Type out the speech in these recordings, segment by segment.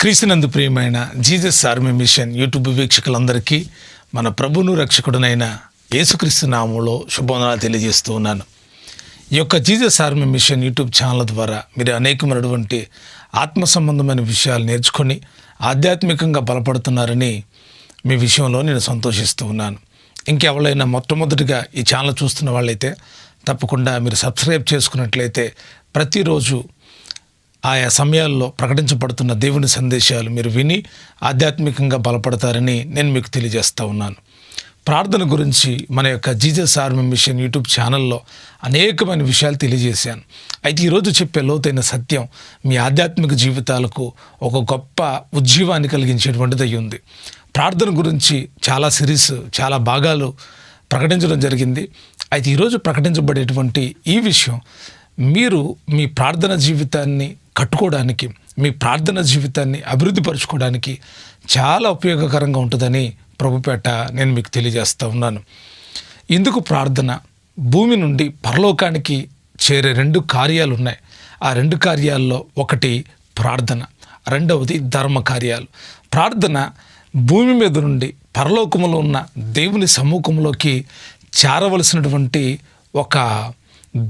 క్రీస్తునందు ప్రియమైన Jesus army mission YouTube వీక్షకులందరికీ మన ప్రభువును రక్షకుడునైన యేసుక్రీస్తు నామములో శుభవందనాలు తెలియజేస్తూ ఉన్నాను. ఈ యొక్క Jesus army mission YouTube channel ద్వారా మీరు అనేకమైనటువంటి ఆత్మ సంబంధమైన విషయాలు నేర్చుకొని ఆధ్యాత్మికంగా బలపడుతున్నారని మీ విషయంలో నేను సంతోషిస్తూ ఉన్నాను. ఇంకెవరైనా మొట్టమొదటిగా ఈ ఛానల్ చూస్తున్న వాళ్ళైతే తప్పకుండా మీరు సబ్స్క్రైబ్ చేసుకున్నట్లయితే ప్రతిరోజు ఆయా సమయాల్లో ప్రకటించబడుతున్న దేవుని సందేశాలు మీరు విని ఆధ్యాత్మికంగా బలపడతారని నేను మీకు తెలియజేస్తూ ఉన్నాను. ప్రార్థన గురించి మన యొక్క జీసస్ ఆర్మీ మిషన్ యూట్యూబ్ ఛానల్లో అనేకమైన విషయాలు తెలియజేశాను. అయితే ఈరోజు చెప్పే లోతైన సత్యం మీ ఆధ్యాత్మిక జీవితాలకు ఒక గొప్ప ఉజ్జీవాన్ని కలిగించేటువంటిది అయి ఉంది. ప్రార్థన గురించి చాలా సిరీస్, చాలా భాగాలు ప్రకటించడం జరిగింది. అయితే ఈరోజు ప్రకటించబడేటువంటి ఈ విషయం మీరు మీ ప్రార్థన జీవితాన్ని కట్టుకోవడానికి, మీ ప్రార్థన జీవితాన్ని అభివృద్ధి పరచుకోవడానికి చాలా ఉపయోగకరంగా ఉంటుందని ప్రభుపేట నేను మీకు తెలియజేస్తూ ఉన్నాను. ఇందుకు ప్రార్థన భూమి నుండి పరలోకానికి చేరే 2 కార్యాలు ఉన్నాయి. ఆ 2 కార్యాల్లో ఒకటి ప్రార్థన, రెండవది ధర్మ కార్యాలు. ప్రార్థన భూమి మీద నుండి పరలోకములో ఉన్న దేవుని సమ్ముఖంలోకి చేరవలసినటువంటి ఒక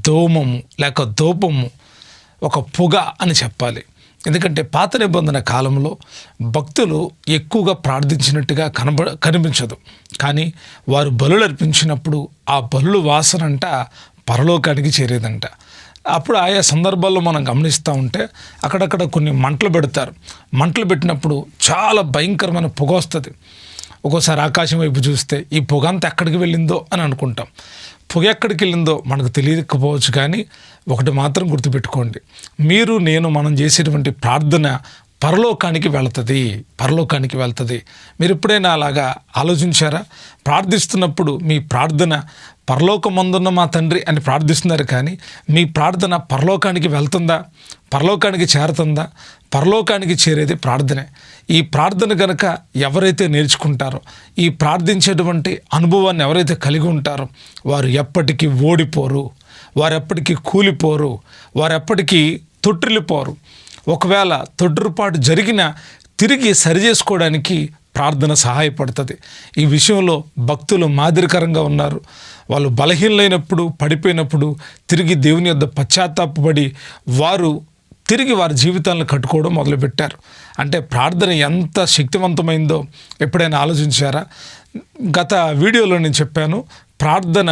దోమము లేక దూపము, ఒక పొగ అని చెప్పాలి. ఎందుకంటే పాత నిబంధన కాలంలో భక్తులు ఎక్కువగా ప్రార్థించినట్టుగా కనిపించదు. కానీ వారు బలులు అర్పించినప్పుడు ఆ బలుల వాసన అంట పరలోకానికి చేరేదంట. అప్పుడు ఆయా సందర్భాల్లో మనం గమనిస్తూ ఉంటే అక్కడక్కడ కొన్ని మంటలు పెడతారు. మంటలు పెట్టినప్పుడు చాలా భయంకరమైన పొగ వస్తుంది. ఒక్కోసారి ఆకాశం వైపు చూస్తే ఈ పొగ అంతా ఎక్కడికి వెళ్ళిందో అని అనుకుంటాం. పొగ ఎక్కడికి వెళ్ళిందో మనకు తెలియకపోవచ్చు, కానీ ఒకటి మాత్రం గుర్తుపెట్టుకోండి, మనం చేసేటువంటి ప్రార్థన పరలోకానికి వెళ్తుంది. మీరు ఎప్పుడైనా అలాగా ఆలోచించారా? ప్రార్థిస్తున్నప్పుడు మీ ప్రార్థన పరలోకమందున్న మా తండ్రి అని ప్రార్థిస్తున్నారు, కానీ మీ ప్రార్థన పరలోకానికి వెళ్తుందా? పరలోకానికి చేరుతుందా? పరలోకానికి చేరేది ప్రార్థనే. ఈ ప్రార్థన కనుక ఎవరైతే నేర్చుకుంటారో, ఈ ప్రార్థించేటువంటి అనుభవాన్ని ఎవరైతే కలిగి ఉంటారో వారు ఎప్పటికీ ఓడిపోరు, వారెప్పటికీ కూలిపోరు, వారెప్పటికీ తొట్టిల్లిపోరు. ఒకవేళ తొట్టిపాటు జరిగినా తిరిగి సరిచేసుకోవడానికి ప్రార్థన సహాయపడుతుంది. ఈ విషయంలో భక్తులు మాదిరికరంగా ఉన్నారు. వాళ్ళు బలహీనమైనప్పుడు, పడిపోయినప్పుడు తిరిగి దేవుని యొద్ద పశ్చాత్తాపపడి వారు తిరిగి వారి జీవితాలను కట్టుకోవడం మొదలుపెట్టారు. అంటే ప్రార్థన ఎంత శక్తివంతమైందో ఎప్పుడైనా ఆలోచించారా? గత వీడియోలో నేను చెప్పాను, ప్రార్థన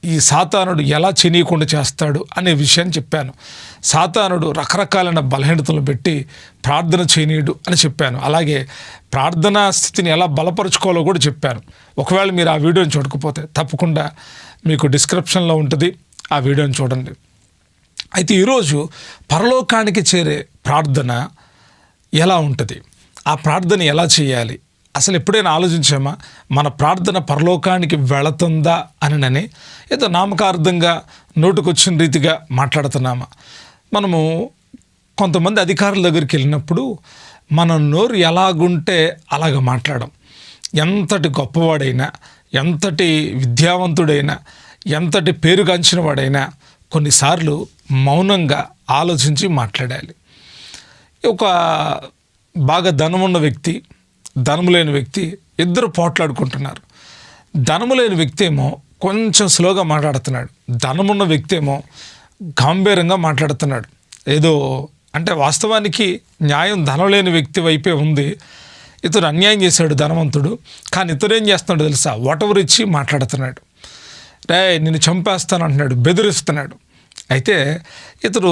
ఈ సాతానుడు ఎలా చేయకుండా చేస్తాడు అనే విషయాన్ని చెప్పాను. సాతానుడు రకరకాలైన బలహీనతలు పెట్టి ప్రార్థన చేయనీయుడు అని చెప్పాను. అలాగే ప్రార్థనా స్థితిని ఎలా బలపరుచుకోవాలో కూడా చెప్పాను. ఒకవేళ మీరు ఆ వీడియోని చూడకపోతే తప్పకుండా మీకు డిస్క్రిప్షన్లో ఉంటుంది, ఆ వీడియోని చూడండి. అయితే ఈరోజు పరలోకానికి చేరే ప్రార్థన ఎలా ఉంటుంది, ఆ ప్రార్థన ఎలా చేయాలి, అసలు ఎప్పుడైనా ఆలోచించామా? మన ప్రార్థన పరలోకానికి వెళుతుందా అని ఏదో నామకార్థంగా నోటుకొచ్చిన రీతిగా మాట్లాడుతున్నామా? మనము కొంతమంది అధికారుల దగ్గరికి వెళ్ళినప్పుడు మన నోరు ఎలాగుంటే అలాగ మాట్లాడడం. ఎంతటి గొప్పవాడైనా, ఎంతటి విద్యావంతుడైనా, ఎంతటి పేరుగాంచిన వాడైనా కొన్నిసార్లు మౌనంగా ఆలోచించి మాట్లాడాలి. ఒక బాగా ధనమున్న వ్యక్తి, ధనము లేని వ్యక్తి ఇద్దరు పోట్లాడుకుంటున్నారు. ధనము లేని వ్యక్తి ఏమో కొంచెం స్లోగా మాట్లాడుతున్నాడు, ధనమున్న వ్యక్తి ఏమో గంభీరంగా మాట్లాడుతున్నాడు. ఏదో అంటే వాస్తవానికి న్యాయం ధనం లేని వ్యక్తి వైపే ఉంది. ఇతడు అన్యాయం చేశాడు ధనవంతుడు, కానీ ఇతడు ఏం చేస్తున్నాడు తెలుసా? వాటెవర్ ఇచ్చి మాట్లాడుతున్నాడు. నిన్ను చంపేస్తాను అంటున్నాడు, బెదిరిస్తున్నాడు. అయితే ఇతడు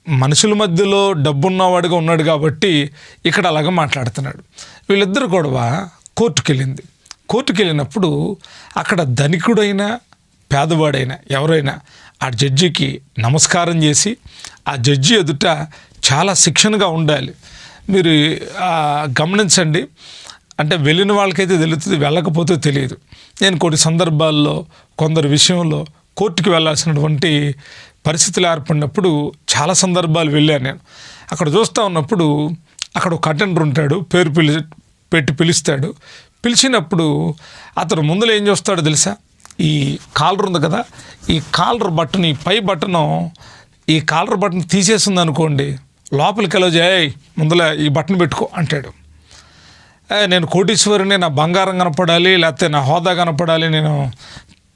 మనుషుల మధ్యలో డబ్బున్నవాడిగా ఉన్నాడు కాబట్టి ఇక్కడ అలాగ మాట్లాడుతున్నాడు. వీళ్ళిద్దరు గొడవ కోర్టుకు వెళ్ళినప్పుడు అక్కడ ధనికుడైనా పేదవాడైనా ఎవరైనా ఆ జడ్జికి నమస్కారం చేసి ఆ జడ్జి ఎదుట చాలా శిక్షణగా ఉండాలి. మీరు గమనించండి. అంటే వెళ్ళిన వాళ్ళకైతే తెలుస్తుంది, వెళ్ళకపోతే తెలియదు. నేను కొన్ని సందర్భాల్లో కొందరు విషయంలో కోర్టుకి వెళ్ళాల్సినటువంటి పరిస్థితులు ఏర్పడినప్పుడు చాలా సందర్భాలు వెళ్ళాను నేను. అక్కడ చూస్తూ ఉన్నప్పుడు అక్కడ ఒక అటెండర్ ఉంటాడు, పేరు పెట్టి పిలుస్తాడు. పిలిచినప్పుడు అతను ముందులో ఏం చూస్తాడో తెలుసా? ఈ కాలర్ ఉంది కదా, ఈ కాలర్ బటన్, ఈ పై బటను, ఈ కాలర్ బటన్ తీసేసింది అనుకోండి, లోపలికి వెళ్ళో చేయి, ముందర ఈ బటన్ పెట్టుకో అంటాడు. నేను కోటీశ్వరుని, నా బంగారం కనపడాలి, లేకపోతే నా హోదా కనపడాలి, నేను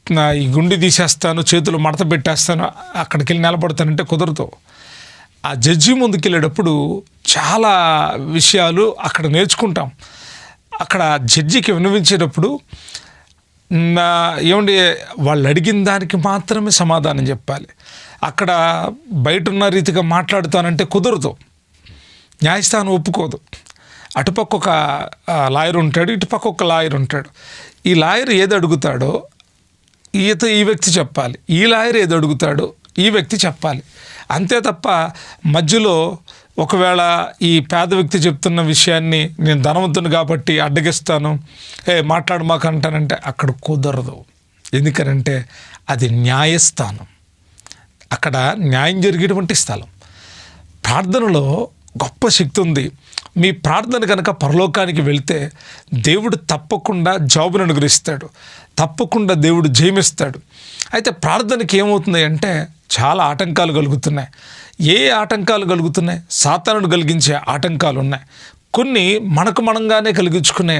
నా ఈ గుండి తీసేస్తాను, చేతులు మడత పెట్టేస్తాను, అక్కడికి వెళ్ళి నిలబడతానంటే కుదరదు. ఆ జడ్జి ముందుకు వెళ్ళేటప్పుడు చాలా విషయాలు అక్కడ నేర్చుకుంటాం. అక్కడ జడ్జికి విన్నవించేటప్పుడు ఏమండి వాళ్ళు అడిగిన దానికి మాత్రమే సమాధానం చెప్పాలి. అక్కడ బయట ఉన్న రీతిగా మాట్లాడుతానంటే కుదరదు, న్యాయస్థానం ఒప్పుకోదు. అటుపక్క ఒక లాయర్ ఉంటాడు, ఇటుపక్క ఒక లాయర్ ఉంటాడు. ఈ లాయర్ ఏది అడుగుతాడో ఈ వ్యక్తి చెప్పాలి, ఈ లాయర్ ఏది అడుగుతాడో ఈ వ్యక్తి చెప్పాలి. అంతే తప్ప మధ్యలో ఒకవేళ ఈ పేద వ్యక్తి చెప్తున్న విషయాన్ని నేను ధనవంతుని కాబట్టి అడ్డగిస్తాను, మాట్లాడమాకంటానంటే అక్కడ కుదరదు. ఎందుకనంటే అది న్యాయస్థానం, అక్కడ న్యాయం జరిగేటువంటి స్థలం. ప్రార్థనలో గొప్ప శక్తి ఉంది. మీ ప్రార్థన కనుక పరలోకానికి వెళ్తే దేవుడు తప్పకుండా జవాబును అనుగ్రహిస్తాడు, తప్పకుండా దేవుడు జయమిస్తాడు. అయితే ప్రార్థనకి ఏమవుతుంది అంటే చాలా ఆటంకాలు కలుగుతున్నాయి. ఏ ఆటంకాలు కలుగుతున్నాయి? సాతానుడు కలిగించే ఆటంకాలు ఉన్నాయి, కొన్ని మనకు మనంగానే కలిగించుకునే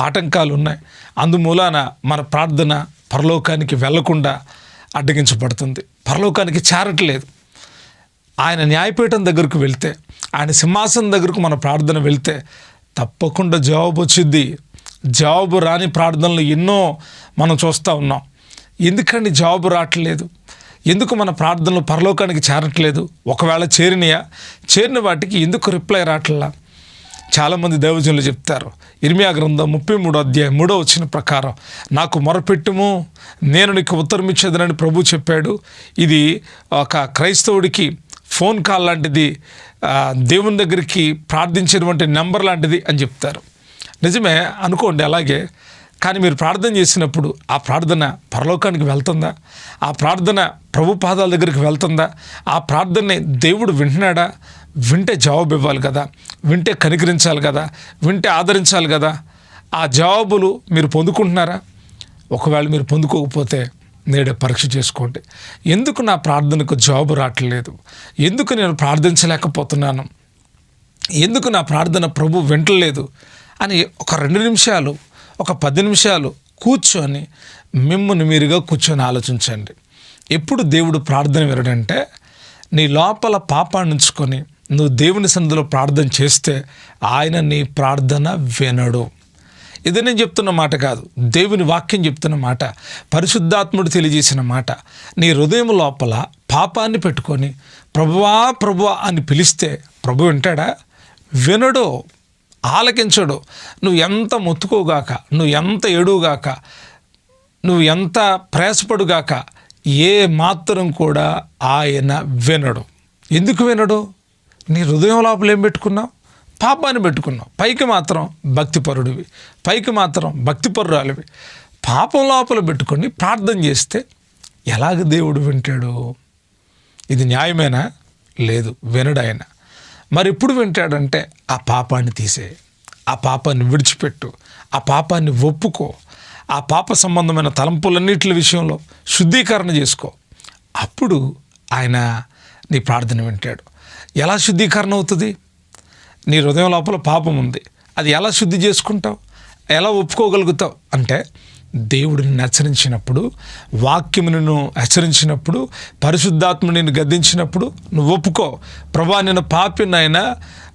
ఆటంకాలు ఉన్నాయి. అందుమూలాన మన ప్రార్థన పరలోకానికి వెళ్లకుండా అడ్డగించబడుతుంది, పరలోకానికి చేరట్లేదు. ఆయన న్యాయపీఠం దగ్గరకు వెళ్తే, ఆయన సింహాసనం దగ్గరకు మన ప్రార్థన వెళ్తే తప్పకుండా జవాబు వచ్చింది. జవాబు రాని ప్రార్థనలు ఎన్నో మనం చూస్తూ ఉన్నాం. ఎందుకండి జవాబు రావట్లేదు? ఎందుకు మన ప్రార్థనలు పరలోకానికి చేరట్లేదు? ఒకవేళ చేరిన వాటికి ఎందుకు రిప్లై రావట్లా? చాలామంది దైవజనులు చెప్తారు, ఇర్మియా గ్రంథం 33వ అధ్యాయం 3వ వచనం ప్రకారం, నాకు మొరపెట్టుము నేను నీకు ఉత్తరం ఇచ్చేదనని ప్రభు చెప్పాడు. ఇది ఒక క్రైస్తవుడికి ఫోన్ కాల్ లాంటిది, దేవుని దగ్గరికి ప్రార్థించేటువంటి నెంబర్ లాంటిది అని చెప్తారు. నిజమే అనుకోండి అలాగే. కానీ మీరు ప్రార్థన చేసినప్పుడు ఆ ప్రార్థన పరలోకానికి వెళ్తుందా? ఆ ప్రార్థన ప్రభు పాదాల దగ్గరికి వెళ్తుందా? ఆ ప్రార్థనని దేవుడు వింటున్నాడా? వింటే జవాబు ఇవ్వాలి కదా, వింటే కనికరించాలి కదా, వింటే ఆదరించాలి కదా. ఆ జవాబులు మీరు పొందుకుంటున్నారా? ఒకవేళ మీరు పొందుకోకపోతే నేడే పరీక్ష చేసుకోండి. ఎందుకు నా ప్రార్థనకు జవాబు రావట్లేదు? ఎందుకు నేను ప్రార్థించలేకపోతున్నాను? ఎందుకు నా ప్రార్థన ప్రభు వింటలేదు అని ఒక 2 నిమిషాలు, ఒక 10 నిమిషాలు కూర్చొని మిమ్మల్ని మీరుగా కూర్చొని ఆలోచించండి. ఎప్పుడు దేవుడు ప్రార్థన వినడంటే, నీ లోపల పాపాన్ని ఉంచుకొని నువ్వు దేవుని సన్నిధిలో ప్రార్థన చేస్తే ఆయన నీ ప్రార్థన వినడు. ఇది నేను చెప్తున్న మాట కాదు, దేవుని వాక్యం చెప్తున్న మాట, పరిశుద్ధాత్ముడు తెలియజేసిన మాట. నీ హృదయం లోపల పాపాన్ని పెట్టుకొని ప్రభువా ప్రభువా అని పిలిస్తే ప్రభు వింటాడా? వినడు, ఆలకించడు. నువ్వు ఎంత మొత్తుకోగాక, నువ్వు ఎంత ఏడుగాక, నువ్వు ఎంత ప్రయాసపడుగాక ఏ మాత్రం కూడా ఆయన వినడు. ఎందుకు వినడు? నీ హృదయం లోపల ఏం పెట్టుకున్నావు? పాపాన్ని పెట్టుకున్నావు. పైకి మాత్రం భక్తిపరుడివి, పైకి మాత్రం భక్తిపరురాలివి. పాపం లోపల పెట్టుకొని ప్రార్థన చేస్తే ఎలాగ దేవుడు వింటాడు? ఇది న్యాయమేనా? లేదు, వినడు ఆయన. మరి ఎప్పుడు వింటాడంటే ఆ పాపాన్ని తీసే, ఆ పాపాన్ని విడిచిపెట్టు, ఆ పాపాన్ని ఒప్పుకో, ఆ పాప సంబంధమైన తలంపులన్నిటి విషయంలో శుద్ధీకరణ చేసుకో. అప్పుడు ఆయన నీ ప్రార్థన వింటాడు. ఎలా శుద్ధీకరణ అవుతుంది? నీ హృదయం లోపల పాపం ఉంది, అది ఎలా శుద్ధి చేసుకుంటావు? ఎలా ఒప్పుకోగలుగుతావు అంటే, దేవుడు నిన్ను హెచ్చరించినప్పుడు, వాక్యము నిన్ను హెచ్చరించినప్పుడు, పరిశుద్ధాత్మ నిన్ను గద్దించినప్పుడు నువ్వు ఒప్పుకో. ప్రభా నేను పాపినైనా,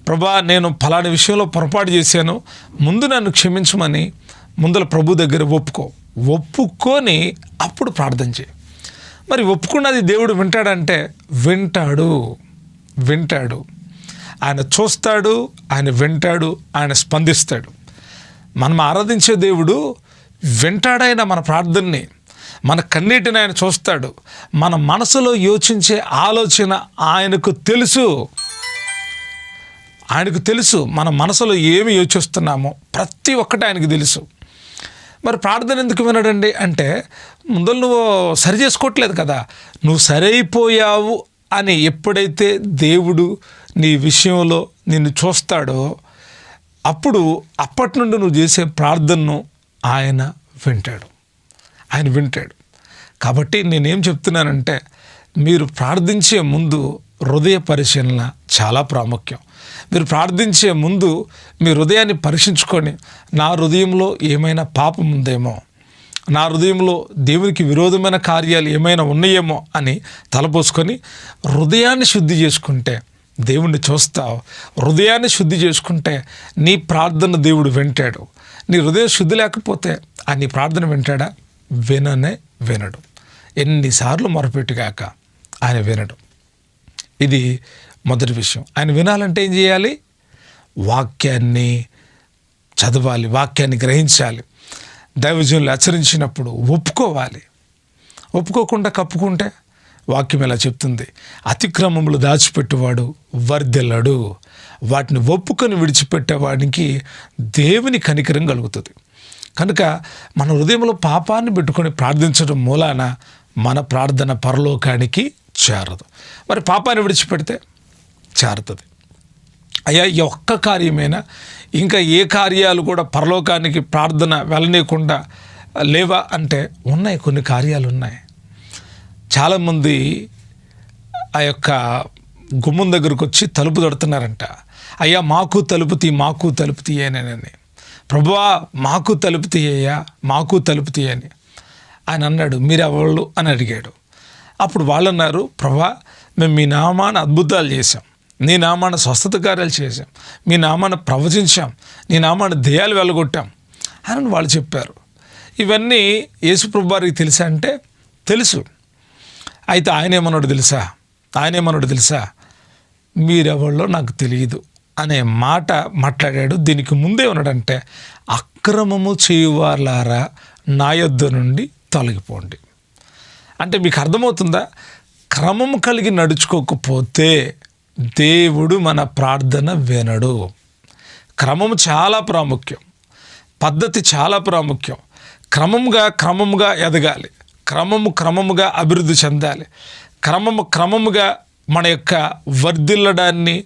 ప్రభా నేను ఫలాని విషయంలో పొరపాటు చేశాను, ముందు నన్ను క్షమించమని ముందర ప్రభు దగ్గర ఒప్పుకొని అప్పుడు ప్రార్థన చేయి. మరి ఒప్పుకున్నది దేవుడు వింటాడంటే వింటాడు. ఆయన చూస్తాడు, ఆయన వింటాడు, ఆయన స్పందిస్తాడు. మనం ఆరాధించే దేవుడు వింటాడైన మన ప్రార్థనని, మన కన్నీటిని ఆయన చూస్తాడు. మన మనసులో యోచించే ఆలోచన ఆయనకు తెలుసు. మన మనసులో ఏమి యోచిస్తున్నామో ప్రతి ఒక్కటి ఆయనకు తెలుసు. మరి ప్రార్థన ఎందుకు వినడండి అంటే, ముందు నువ్వు సరి చేసుకోవట్లేదు కదా. నువ్వు సరైపోయావు అని ఎప్పుడైతే దేవుడు నీ విషయంలో నిన్ను చూస్తాడో అప్పటి నుండి నువ్వు చేసే ప్రార్థనను ఆయన వింటాడు. కాబట్టి నేనేం చెప్తున్నానంటే, మీరు ప్రార్థించే ముందు హృదయ పరిశీలన చాలా ప్రాముఖ్యం. మీరు ప్రార్థించే ముందు మీ హృదయాన్ని పరీక్షించుకొని, నా హృదయంలో ఏమైనా పాపం ఉందేమో, నా హృదయంలో దేవునికి విరోధమైన కార్యాలు ఏమైనా ఉన్నాయేమో అని తలపోసుకొని హృదయాన్ని శుద్ధి చేసుకుంటే దేవుణ్ణి చూస్తావు. హృదయాన్ని శుద్ధి చేసుకుంటే నీ ప్రార్థన దేవుడు వింటాడు. నీ హృదయం శుద్ధి లేకపోతే ఆ నీ ప్రార్థన వింటాడా? విననే వినడు. ఎన్నిసార్లు మొరపెట్టుగాక ఆయన వినడు. ఇది మొదటి విషయం. ఆయన వినాలంటే ఏం చేయాలి? వాక్యాన్ని చదవాలి, వాక్యాన్ని గ్రహించాలి. దైవజనులు హెచ్చరించినప్పుడు ఒప్పుకోవాలి. ఒప్పుకోకుండా కప్పుకుంటే వాక్యం ఎలా చెప్తుంది? అతిక్రమములు దాచిపెట్టేవాడు వర్ధిల్లడు, వాటిని ఒప్పుకొని విడిచిపెట్టేవాడికి దేవుని కనికరం కలుగుతుంది. కనుక మన హృదయంలో పాపాన్ని పెట్టుకొని ప్రార్థించడం మూలాన మన ప్రార్థన పరలోకానికి చేరదు. మరి పాపాన్ని విడిచిపెడితే చేరుతుంది. అయ్యా, ఈ ఒక్క కార్యమైనా, ఇంకా ఏ కార్యాలు కూడా పరలోకానికి ప్రార్థన వెళ్ళనీయకుండా లేవా అంటే ఉన్నాయి, కొన్ని కార్యాలు ఉన్నాయి. చాలామంది ఆ యొక్క గుమ్మం దగ్గరకు వచ్చి తలుపు తడుతున్నారంట. అయ్యా, మాకు తలుపు తీ, మాకు తలుపు తీయనని. ప్రభువా, మాకు తలుపు తీయ్యా, మాకు తలుపు తీయని ఆయన అన్నాడు. మీరు ఎవళ్ళు అని అడిగాడు. అప్పుడు వాళ్ళు అన్నారు, ప్రభువా, మేము మీ నామాన అద్భుతాలు చేశాం, నీ నామాన స్వస్థత కార్యాలు చేశాం, మీ నామాన ప్రవచించాం, నీ నామాన దెయ్యాలు వెళ్ళగొట్టాం అని వాళ్ళు చెప్పారు. ఇవన్నీ యేసు ప్రభు వారికి తెలుసా అంటే తెలుసు. అయితే ఆయన ఏమన్నాడు తెలుసా? మీరెవళ్ళో నాకు తెలియదు అనే మాట మాట్లాడాడు. దీనికి ముందే ఉన్నాడంటే, అక్రమము చేయువార్లారా నా యొద్ద నుండి తొలగిపోండి. అంటే మీకు అర్థమవుతుందా? క్రమం కలిగి నడుచుకోకపోతే దేవుడు మన ప్రార్థన వినడు. క్రమం చాలా ప్రాముఖ్యం, పద్ధతి చాలా ప్రాముఖ్యం. క్రమముగా ఎదగాలి, క్రమముగా అభివృద్ధి చెందాలి, క్రమముగా మన యొక్క వర్ధిల్లడాన్ని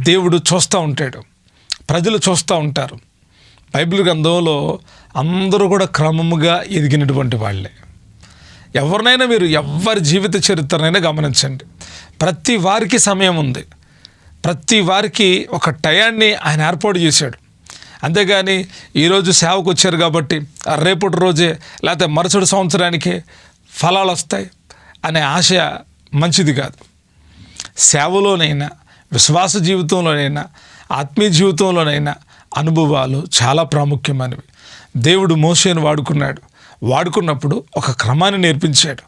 దేవుడు చూస్తూ ఉంటాడు, ప్రజలు చూస్తూ ఉంటారు. బైబిల్ గ్రంథంలో అందరూ కూడా క్రమముగా ఎదిగినటువంటి వాళ్ళే. ఎవరినైనా మీరు ఎవరి జీవిత చరిత్రనైనా గమనించండి. ప్రతి వారికి సమయం ఉంది, ప్రతి వారికి ఒక టయాన్ని ఆయన ఏర్పాటు చేశాడు. అంతేగాని ఈరోజు సేవకు వచ్చారు కాబట్టి రేపటి రోజే లేకపోతే మరుసటి సంవత్సరానికి ఫలాలు వస్తాయి అనే ఆశ మంచిది కాదు. సేవలోనైనా, విశ్వాస జీవితంలోనైనా, ఆత్మీయ జీవితంలోనైనా అనుభవాలు చాలా ప్రాముఖ్యమైనవి. దేవుడు మోషేను వాడుకున్నప్పుడు ఒక క్రమాన్ని నేర్పించాడు.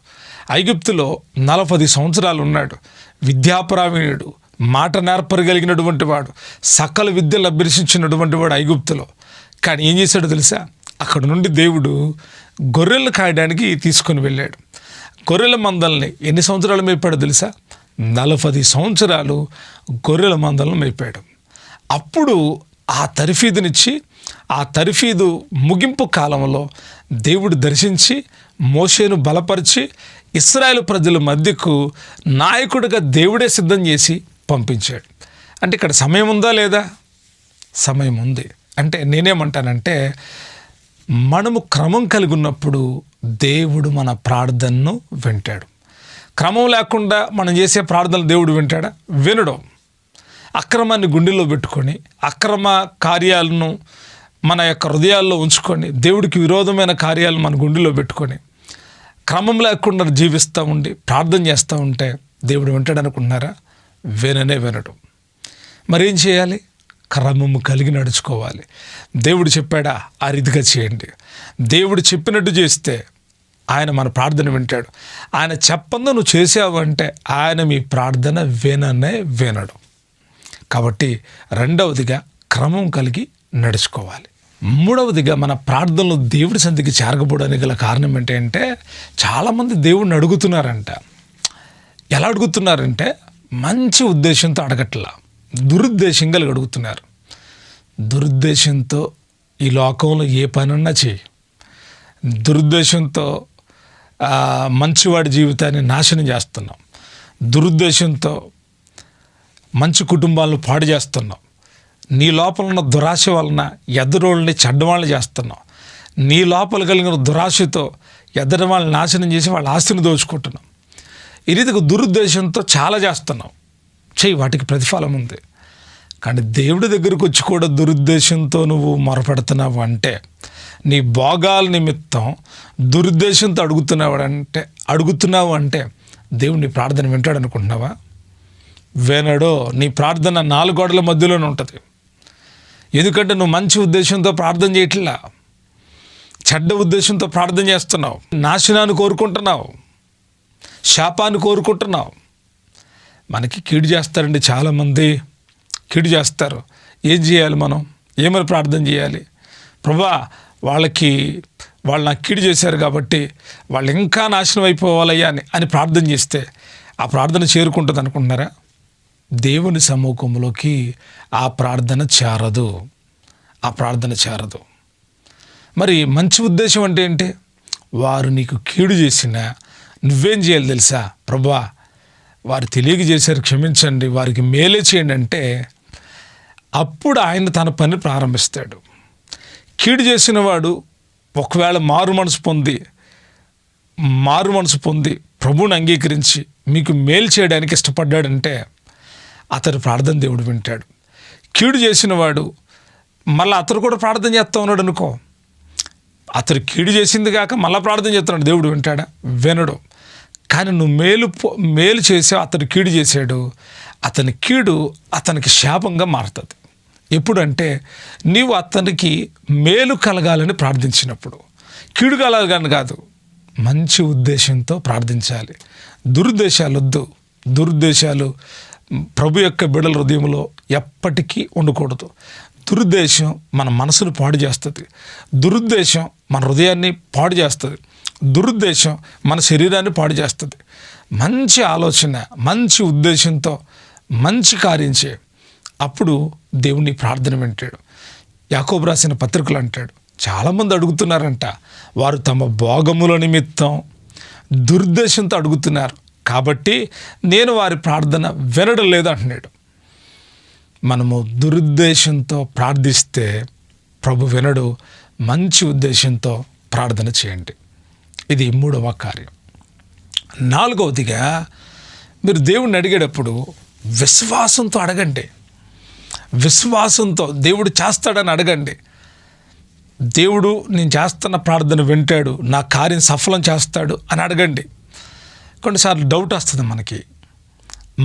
ఐగుప్తులో 40 సంవత్సరాలు ఉన్నాడు. విద్యాప్రావీణ్యుడు, మాట నేర్పరగలిగినటువంటి వాడు, సకల విద్యలు అభ్యసించినటువంటి వాడు ఐగుప్తులో. కానీ ఏం చేశాడో తెలుసా? అక్కడ నుండి దేవుడు గొర్రెలు కాయడానికి తీసుకొని వెళ్ళాడు. గొర్రెల మందల్ని ఎన్ని సంవత్సరాలు మేపాడో తెలుసా? 40 సంవత్సరాలు గొర్రెల మందలను మేపాడు. అప్పుడు ఆ తర్ఫీదునిచ్చి, ఆ తర్ఫీదు ముగింపు కాలంలో దేవుడు దర్శించి మోషేను బలపరిచి ఇశ్రాయేలు ప్రజల మధ్యకు నాయకుడిగా దేవుడే సిద్ధం చేసి పంపించాడు. అంటే ఇక్కడ సమయం ఉందా లేదా? సమయం ఉంది. అంటే నేనేమంటానంటే, మనము క్రమం కలిగి ఉన్నప్పుడు దేవుడు మన ప్రార్థనను వింటాడు. క్రమం లేకుండా మనం చేసే ప్రార్థనలు దేవుడు వింటాడా? వినడు. అక్రమాన్ని గుండెల్లో పెట్టుకొని, అక్రమ కార్యాలను మన యొక్క హృదయాల్లో ఉంచుకొని, దేవుడికి విరోధమైన కార్యాలను మన గుండెల్లో పెట్టుకొని క్రమం లేకుండా జీవిస్తూ ఉండి ప్రార్థన చేస్తూ ఉంటే దేవుడు వింటాడు అనుకుంటున్నారా? విననే వినడు. మరేం చేయాలి? క్రమము కలిగి నడుచుకోవాలి. దేవుడు చెప్పాడా? ఆ రీతిగా చేయండి. దేవుడు చెప్పినట్టు చేస్తే ఆయన మన ప్రార్థన వింటాడు. ఆయన చెప్పందో నువ్వు చేసావు అంటే ఆయన మీ ప్రార్థన విననే వినడు. కాబట్టి రెండవదిగా క్రమం కలిగి నడుచుకోవాలి. మూడవదిగా మన ప్రార్థనలు దేవుడి సన్నిధికి చేరకపోవడానికి గల కారణం ఏంటంటే, చాలామంది దేవుడిని అడుగుతున్నారంట. ఎలా అడుగుతున్నారంటే, మంచి ఉద్దేశంతో అడగట్లా, దురుద్దేశం కలిగి అడుగుతున్నారు. దురుద్దేశంతో ఈ లోకంలో ఏ పనున్నా చేయి. దురుద్దేశంతో మంచివాడి జీవితాన్ని నాశనం చేస్తున్నాం. దురుద్దేశంతో మంచి కుటుంబాలను పాడు చేస్తున్నాం. నీ లోపల ఉన్న దురాశ వలన ఎదురోళ్ళని చెడ్డవాళ్ళని చేస్తున్నాం. నీ లోపల కలిగిన దురాశతో ఎదుటి వాళ్ళని నాశనం చేసి వాళ్ళ ఆస్తిని దోచుకుంటున్నాం. ఈ రీతిగా దురుద్దేశంతో చాలా చేస్తున్నాం. చెయ్యి, వాటికి ప్రతిఫలం ఉంది. కానీ దేవుడి దగ్గరకు వచ్చి కూడా దురుద్దేశంతో నువ్వు మొరపెడుతున్నావు అంటే, నీ భోగాల నిమిత్తం దురుద్దేశంతో అడుగుతున్నావు అంటే దేవుడు నీ ప్రార్థన వింటాడు అనుకుంటున్నావా? వినడో. నీ ప్రార్థన 4 గోడల మధ్యలోనే ఉంటుంది. ఎందుకంటే నువ్వు మంచి ఉద్దేశంతో ప్రార్థన చేయట్లా, చెడ్డ ఉద్దేశంతో ప్రార్థన చేస్తున్నావు. నాశనాన్ని కోరుకుంటున్నావు, శాపాన్ని కోరుకుంటున్నావు. మనకి కీడు చేస్తారండి చాలామంది, కీడు చేస్తారు. ఏం చేయాలి మనం? ఏమని ప్రార్థన చేయాలి? ప్రభువా, వాళ్ళు నాకు కీడు చేశారు కాబట్టి వాళ్ళు ఇంకా నాశనం అయిపోవాలయ్యా అని ప్రార్థన చేస్తే ఆ ప్రార్థన చేరుకుంటుంది అనుకుంటున్నారా? దేవుని సముఖంలోకి ఆ ప్రార్థన చేరదు, ఆ ప్రార్థన చేరదు. మరి మంచి ఉద్దేశం అంటే ఏంటి? వారు నీకు కీడు చేసినా నువ్వేం చేయాలి తెలుసా? ప్రభువా, వారు తెలియక చేశారు, క్షమించండి, వారికి మేలే చేయండి అంటే అప్పుడు ఆయన తన పని ప్రారంభిస్తాడు. కీడు చేసిన వాడు ఒకవేళ మారు మనసు పొంది ప్రభువుని అంగీకరించి మీకు మేలు చేయడానికి ఇష్టపడ్డాడంటే అతని ప్రార్థన దేవుడు వింటాడు. కీడు చేసిన వాడు మళ్ళీ అతను కూడా ప్రార్థన చేస్తూ ఉన్నాడు అనుకో, అతను కీడు చేసింది కాక మళ్ళీ ప్రార్థన చేస్తున్నాడు, దేవుడు వింటాడా? వినడు. కానీ నువ్వు మేలు చేసావు, అతను కీడు చేశాడు, అతని కీడు అతనికి శాపంగా మారుతుంది. ఎప్పుడంటే నీవు అతనికి మేలు కలగాలని ప్రార్థించినప్పుడు. కీడు కలగాలని కాదు, మంచి ఉద్దేశంతో ప్రార్థించాలి. దురుద్దేశాలు వద్దు. దురుద్దేశాలు ప్రభు యొక్క బిడ్డల హృదయంలో ఎప్పటికీ ఉండకూడదు. దురుద్దేశం మన మనసును పాడు చేస్తుంది, దురుద్దేశం మన హృదయాన్ని పాడు చేస్తుంది, దురుద్దేశం మన శరీరాన్ని పాడు చేస్తుంది. మంచి ఆలోచన, మంచి ఉద్దేశంతో మంచి కార్యం చేయి, అప్పుడు దేవుని ప్రార్థన వింటాడు. యాకోబు రాసిన పత్రికలు అంటాడు, చాలామంది అడుగుతున్నారంట, వారు తమ భోగముల నిమిత్తం దురుద్దేశంతో అడుగుతున్నారు కాబట్టి నేను వారి ప్రార్థన వినడం లేదు అంటున్నాడు. మనము దురుద్దేశంతో ప్రార్థిస్తే ప్రభు వినడు. మంచి ఉద్దేశంతో ప్రార్థన చేయండి. ఇది 3వ కార్యం. 4వదిగా మీరు దేవుణ్ణి అడిగేటప్పుడు విశ్వాసంతో అడగండి. విశ్వాసంతో దేవుడు చేస్తాడని అడగండి. దేవుడు నేను చేస్తున్న ప్రార్థన వింటాడు, నా కార్యం సఫలం చేస్తాడు అని అడగండి. కొన్నిసార్లు డౌట్ వస్తుంది మనకి.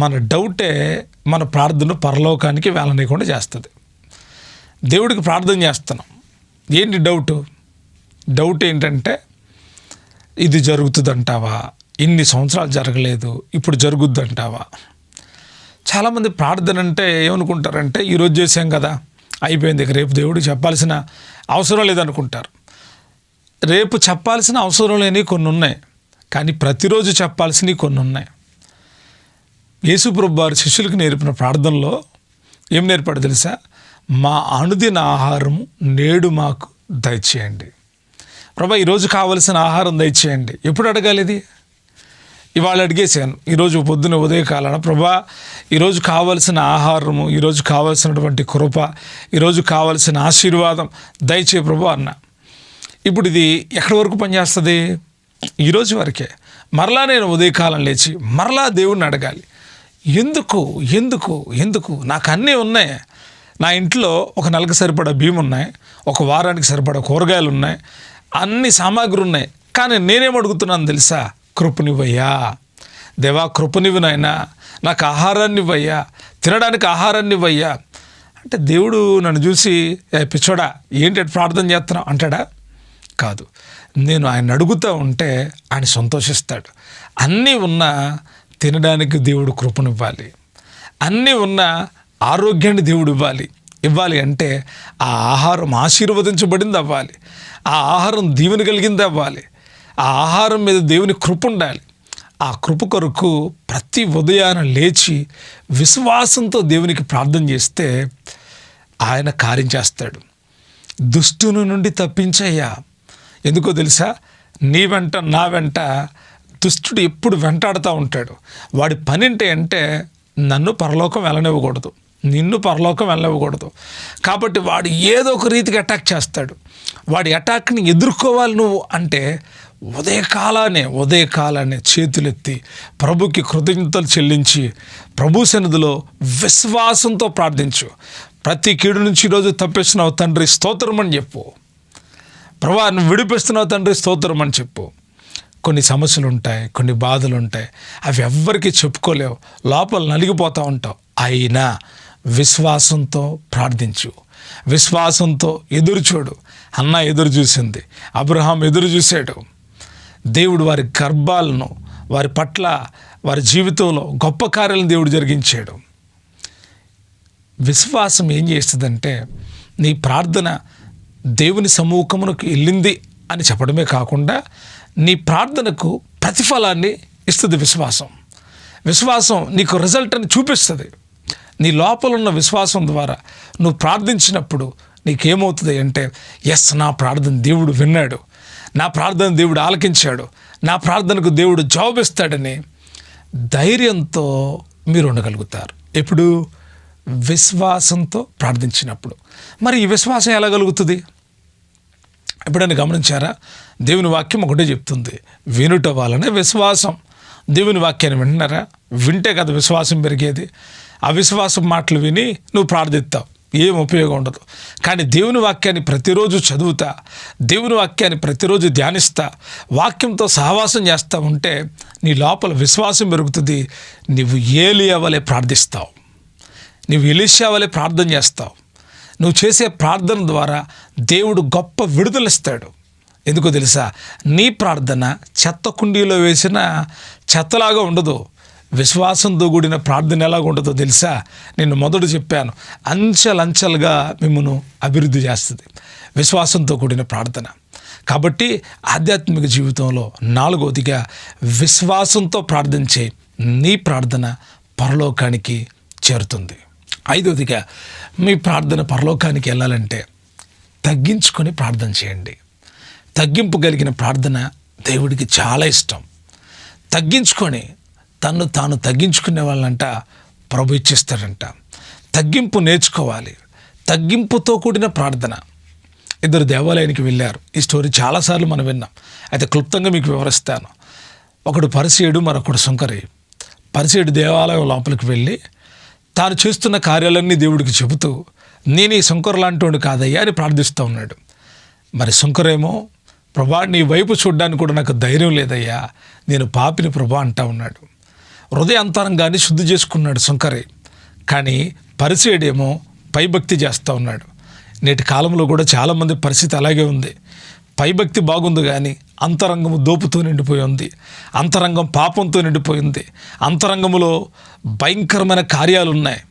మన డౌటే మన ప్రార్థన పరలోకానికి వెళ్ళనీయకుండా చేస్తుంది. దేవుడికి ప్రార్థన చేస్తున్నాం, ఏంటి డౌట్ ఏంటంటే, ఇది జరుగుతుందంటావా? ఇన్ని సంవత్సరాలు జరగలేదు, ఇప్పుడు జరుగుద్దంటావా? చాలామంది ప్రార్థన అంటే ఏమనుకుంటారంటే, ఈరోజు చేసాం కదా అయిపోయింది, ఇక రేపు దేవుడికి చెప్పాల్సిన అవసరం లేదనుకుంటారు. రేపు చెప్పాల్సిన అవసరం లేనివి కొన్ని ఉన్నాయి, కానీ ప్రతిరోజు చెప్పాల్సినవి కొన్ని ఉన్నాయి. యేసు ప్రభువు వారి శిష్యులకు నేర్పిన ప్రార్థనలో ఏం నేర్పాడు తెలుసా? మా అనుదిన ఆహారము నేడు మాకు దయచేయండి. ప్రభా, ఈరోజు కావలసిన ఆహారం దయచేయండి. ఎప్పుడు అడగాలి ఇది? ఇవాళ అడిగేసాను. ఈరోజు పొద్దున ఉదయకాలన, ప్రభా ఈరోజు కావలసిన ఆహారము, ఈరోజు కావలసినటువంటి కృప, ఈరోజు కావలసిన ఆశీర్వాదం దయచే ప్రభు అన్న. ఇప్పుడు ఇది ఎక్కడి వరకు పనిచేస్తుంది? ఈరోజు వరకే. మరలా నేను ఉదయకాలం లేచి మరలా దేవుణ్ణి అడగాలి. ఎందుకు నాకు అన్నీ ఉన్నాయి. నా ఇంట్లో ఒక నెలకు సరిపడా బియ్యం ఉన్నాయి, ఒక వారానికి సరిపడా కూరగాయలు ఉన్నాయి, అన్ని సామాగ్రి ఉన్నాయి. కానీ నేనేం అడుగుతున్నాను తెలుసా? కృపనివ్వయ్యా దేవా, కృపనివ్వనైనా, నాకు ఆహారాన్ని ఇవ్వయ్యా, తినడానికి ఆహారాన్ని ఇవ్వయ్యా అంటే దేవుడు నన్ను చూసి పిచ్చోడా ఏంటి ప్రార్థన చేస్తున్నావు అంటాడా? కాదు. నేను ఆయన అడుగుతూ ఉంటే ఆయన సంతోషిస్తాడు. అన్నీ ఉన్నా తినడానికి దేవుడు కృపనివ్వాలి, అన్నీ ఉన్నా ఆరోగ్యాన్ని దేవుడు ఇవ్వాలి అంటే ఆ ఆహారం ఆశీర్వదించబడింది అవ్వాలి, ఆ ఆహారం దీవెన కలిగింది అవ్వాలి, ఆ ఆహారం మీద దేవుని కృప ఉండాలి. ఆ కృప కొరకు ప్రతి ఉదయాన లేచి విశ్వాసంతో దేవునికి ప్రార్థన చేస్తే ఆయన కార్యం చేస్తాడు. దుష్టుని నుండి తప్పించయ్యా. ఎందుకో తెలుసా? నీ వెంట నా వెంట దుష్టుడు ఎప్పుడు వెంటాడుతూ ఉంటాడు. వాడి పని అంటే నన్ను పరలోకం వెళ్ళనివ్వకూడదు, నిన్ను పరలోకం వెళ్ళనివ్వకూడదు. కాబట్టి వాడు ఏదో ఒక రీతికి అటాక్ చేస్తాడు. వాడి అటాక్ని ఎదుర్కోవాలి నువ్వు అంటే ఉదయకాలానే చేతులెత్తి ప్రభుకి కృతజ్ఞతలు చెల్లించి ప్రభు సన్నిధిలో విశ్వాసంతో ప్రార్థించు. ప్రతి కీడు నుంచి ఈరోజు తప్పిస్తున్నావు తండ్రి స్తోత్రం అని చెప్పు. ప్రభువా నువ్వు విడిపిస్తున్నావు తండ్రి స్తోత్రం అని చెప్పు. కొన్ని సమస్యలు ఉంటాయి, కొన్ని బాధలు ఉంటాయి, అవి ఎవ్వరికీ చెప్పుకోలేవు, లోపల నలిగిపోతూ ఉంటావు. అయినా విశ్వాసంతో ప్రార్థించు, విశ్వాసంతో ఎదురు చూడు. హన్నా ఎదురు చూసింది, అబ్రహాం ఎదురు చూశాడు. దేవుడు వారి గర్భాలను, వారి పట్ల, వారి జీవితంలో గొప్ప కార్యాలను దేవుడు జరిగించాడు. విశ్వాసం ఏం చేస్తుందంటే నీ ప్రార్థన దేవుని సముఖమునకు వెళ్ళింది అని చెప్పడమే కాకుండా నీ ప్రార్థనకు ప్రతిఫలాన్ని ఇస్తుంది. విశ్వాసం నీకు రిజల్ట్ని చూపిస్తుంది. నీ లోపల ఉన్న విశ్వాసం ద్వారా నువ్వు ప్రార్థించినప్పుడు నీకేమవుతుంది అంటే నా ప్రార్థన దేవుడు విన్నాడు, నా ప్రార్థన దేవుడు ఆలకించాడు, నా ప్రార్థనకు దేవుడు జవాబిస్తాడని ధైర్యంతో మీరు ఉండగలుగుతారు. ఎప్పుడు? విశ్వాసంతో ప్రార్థించినప్పుడు. మరి ఈ విశ్వాసం ఎలా కలుగుతుంది? ఎప్పుడైనా గమనించారా? దేవుని వాక్యం ఒకటే చెప్తుంది, వినుట వలన విశ్వాసం. దేవుని వాక్యాన్ని వింటున్నారా? వింటే కదా విశ్వాసం పెరిగేది. అవిశ్వాసం మాటలు విని నువ్వు ప్రార్థిస్తావు, ఏం ఉపయోగం ఉండదు. కానీ దేవుని వాక్యాన్ని ప్రతిరోజు చదువుతా, దేవుని వాక్యాన్ని ప్రతిరోజు ధ్యానిస్తా, వాక్యంతో సహవాసం చేస్తూ ఉంటే నీ లోపల విశ్వాసం పెరుగుతుంది. నువ్వు ఏలియా వలె ప్రార్థిస్తావు, నువ్వు ఎలీషా వలె ప్రార్థన చేస్తావు. నువ్వు చేసే ప్రార్థన ద్వారా దేవుడు గొప్ప విడుదలిస్తాడు. ఎందుకో తెలుసా? నీ ప్రార్థన చెత్త కుండీలో వేసిన చెత్తలాగా ఉండదు. విశ్వాసంతో కూడిన ప్రార్థన ఎలాగ ఉంటుందో తెలుసా? నేను మొదట చెప్పాను, అంచెలంచెలుగా మిమ్మల్ని అభివృద్ధి చేస్తుంది విశ్వాసంతో కూడిన ప్రార్థన. కాబట్టి ఆధ్యాత్మిక జీవితంలో 4వదిగా విశ్వాసంతో ప్రార్థించే నీ ప్రార్థన పరలోకానికి చేరుతుంది. 5వదిగా మీ ప్రార్థన పరలోకానికి వెళ్ళాలంటే తగ్గించుకొని ప్రార్థన చేయండి. తగ్గింపు కలిగిన ప్రార్థన దేవుడికి చాలా ఇష్టం. తగ్గించుకొని తన్ను తాను తగ్గించుకునే వాళ్ళంట ప్రభు ఇచ్చిస్తాడంట. తగ్గింపు నేర్చుకోవాలి. తగ్గింపుతో కూడిన ప్రార్థన. 2 దేవాలయానికి వెళ్ళారు. ఈ స్టోరీ చాలాసార్లు మనం విన్నాం, అయితే క్లుప్తంగా మీకు వివరిస్తాను. ఒకడు పరిసయ్యుడు, మరొకడు సుంకరి. పరిసయ్యుడు దేవాలయం లోపలికి వెళ్ళి తాను చేస్తున్న కార్యాలన్నీ దేవుడికి చెబుతూ నేను ఈ సుంకరు లాంటి కాదయ్యా అని ప్రార్థిస్తూ ఉన్నాడు. మరి సుంకరేమో ప్రభా నీ వైపు చూడ్డానికి కూడా నాకు ధైర్యం లేదయ్యా, నేను పాపిని ప్రభా అంటా ఉన్నాడు. హృదయాంతరంగాన్ని శుద్ధి చేసుకున్నాడు సుంకరి. కానీ పరిసయ్యుడేమో పైభక్తి చేస్తూ ఉన్నాడు. నేటి కాలంలో కూడా చాలామంది పరిస్థితి అలాగే ఉంది. పైభక్తి బాగుంది కానీ అంతరంగము దోపుతో నిండిపోయి ఉంది, అంతరంగం పాపంతో నిండిపోయింది, అంతరంగములో భయంకరమైన కార్యాలు ఉన్నాయి.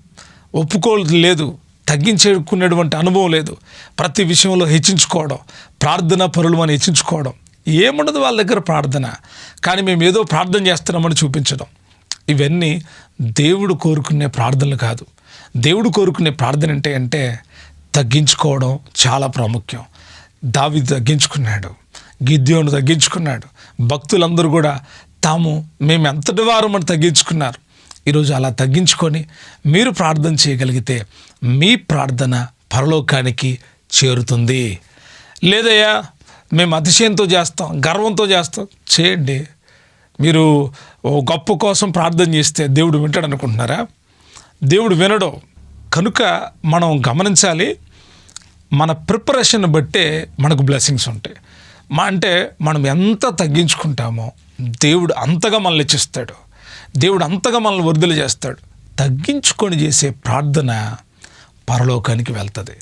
ఒప్పుకోలు లేదు, తగ్గించుకునేటువంటి అనుభవం లేదు, ప్రతి విషయంలో హెచ్చించుకోవడం, ప్రార్థన పరులు అని హెచ్చించుకోవడం. ఏముండదు వాళ్ళ దగ్గర ప్రార్థన, కానీ మేము ఏదో ప్రార్థన చేస్తున్నామని చూపించడం. ఇవన్నీ దేవుడు కోరుకునే ప్రార్థనలు కాదు. దేవుడు కోరుకునే ప్రార్థన అంటే తగ్గించుకోవడం చాలా ప్రాముఖ్యం. దావీదు తగ్గించుకున్నాడు, గిద్యోను తగ్గించుకున్నాడు, భక్తులందరూ కూడా మేము ఎంతటి వారమని తగ్గించుకున్నారు. ఈరోజు అలా తగ్గించుకొని మీరు ప్రార్థన చేయగలిగితే మీ ప్రార్థన పరలోకానికి చేరుతుంది. లేదయ్యా మేము అతిశయంతో చేస్తాం, గర్వంతో చేస్తాం, చేయండి. మీరు గొప్ప కోసం ప్రార్థన చేస్తే దేవుడు వింటాడు అనుకుంటున్నారా? దేవుడు వినడు. కనుక మనం గమనించాలి, మన ప్రిపరేషన్ బట్టే మనకు బ్లెస్సింగ్స్ ఉంటాయి. అంటే మనం ఎంత తగ్గించుకుంటామో దేవుడు అంతగా మనల్ని ఇచ్చిస్తాడు, దేవుడు అంతగా మనల్ని వర్ధలు చేస్తాడు. తగ్గించుకొని చేసే ప్రార్థన పరలోకానికి వెళ్తుంది.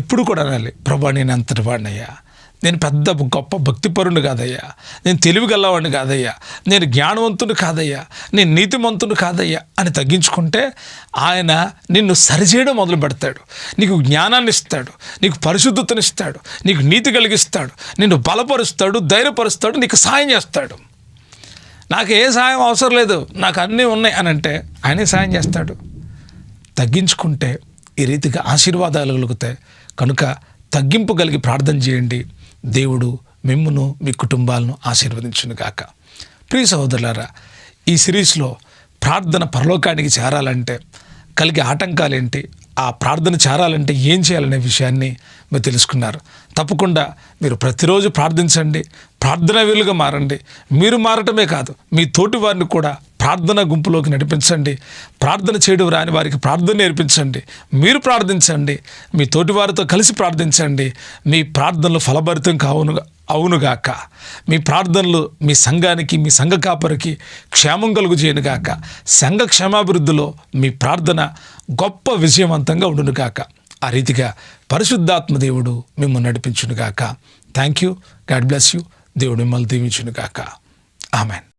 ఎప్పుడు కూడా అనాలి, ప్రభా నేను అంతటి వాడినయ్యా, నేను పెద్ద గొప్ప భక్తిపరుని కాదయ్యా, నేను తెలివిగలవాడిని కాదయ్యా, నేను జ్ఞానవంతుని కాదయ్యా, నేను నీతిమంతుని కాదయ్యా అని తగ్గించుకుంటే ఆయన నిన్ను సరిచేయడం మొదలు పెడతాడు. నీకు జ్ఞానాన్ని ఇస్తాడు, నీకు పరిశుద్ధతనిస్తాడు, నీకు నీతి కలిగిస్తాడు, నిన్ను బలపరుస్తాడు, ధైర్యపరుస్తాడు, నీకు సాయం చేస్తాడు. నాకు ఏ సాయం అవసరం లేదు, నాకు అన్నీ ఉన్నాయి అని అంటే ఆయనే సాయం చేస్తాడు. తగ్గించుకుంటే ఈ రీతిగా ఆశీర్వాదాలు కలుగుతాయి. కనుక తగ్గింపు కలిగి ప్రార్థన చేయండి. దేవుడు మిమ్మును మీ కుటుంబాలను ఆశీర్వదించును గాక. ప్రియ సహోదరులారా, ఈ సిరీస్లో ప్రార్థన పరలోకానికి చేరాలంటే కలిగే ఆటంకాలు ఏంటి, ఆ ప్రార్థన చేరాలంటే ఏం చేయాలనే విషయాన్ని మీరు తెలుసుకున్నారు. తప్పకుండా మీరు ప్రతిరోజు ప్రార్థించండి, ప్రార్థనా వీలుగా మారండి. మీరు మారటమే కాదు, మీ తోటి వారిని కూడా ప్రార్థన గుంపులోకి నడిపించండి. ప్రార్థన చేయడం రాని వారికి ప్రార్థన నేర్పించండి. మీరు ప్రార్థించండి, మీ తోటి వారితో కలిసి ప్రార్థించండి. మీ ప్రార్థనలు ఫలభరితం అవునుగాక. మీ ప్రార్థనలు మీ సంఘానికి, మీ సంఘ కాపరికి క్షేమం కలుగు చేయనుగాక. సంఘ క్షేమాభివృద్ధిలో మీ ప్రార్థన గొప్ప విజయవంతంగా ఉండునుగాక. ఆ రీతిగా పరిశుద్ధాత్మ దేవుడు మిమ్మల్ని నడిపించునుగాక. Thank you. God bless you. దేవుడు మిమ్మల్ని దీవించునుగాక. ఆమెన్.